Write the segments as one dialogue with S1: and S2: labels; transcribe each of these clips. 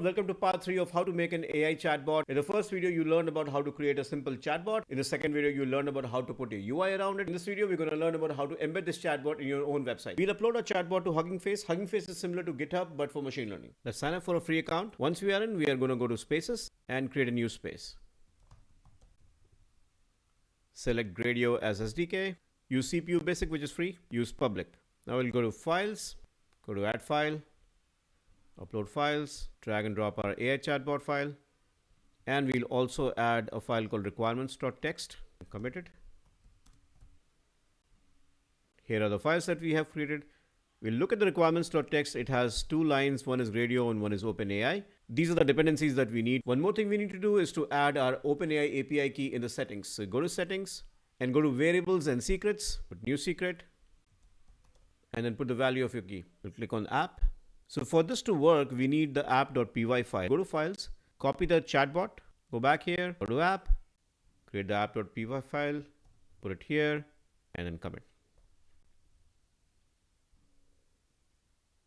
S1: welcome to part 3 of how to make an AI chatbot. In the first video, you learned about how to create a simple chatbot. In the second video, you learned about how to put a UI around it. In this video, we're going to learn about how to embed this chatbot in your own website. We'll upload our chatbot to Hugging Face. Hugging Face is similar to GitHub, but for machine learning. Let's sign up for a free account. Once we are in, we are going to go to Spaces and create a new space. Select Gradio as SDK. Use CPU Basic, which is free. Use public. Now we'll go to Files, go to Add File, upload files, drag and drop our AI chatbot file, and we'll also add a file called requirements.txt. Commit it. Here are the files that we have created. We'll look at the requirements.txt. It has two lines, one is Gradio and one is OpenAI. These are the dependencies that we need. One more thing we need to do is to add our OpenAI API key in the settings. So go to settings and go to variables and secrets, put new secret, and then put the value of your key. We'll click on app. So for this to work, we need the app.py file. Go to files, copy the chatbot, go back here, go to app, create the app.py file, put it here, and then commit.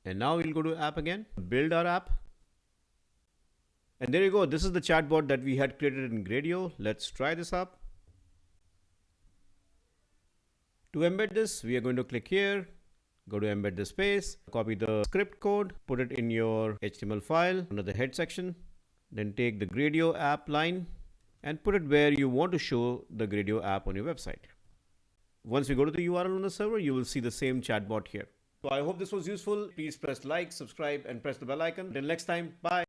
S1: And now we'll go to app again, build our app. And there you go. This is the chatbot that we had created in Gradio. Let's try this up. To embed this, we are going to click here. Go to embed the space, copy the script code, put it in your HTML file under the head section. Then take the Gradio app line and put it where you want to show the Gradio app on your website. Once we go to the URL on the server, you will see the same chatbot here. So I hope this was useful. Please press like, subscribe, and press the bell icon. Until next time, bye.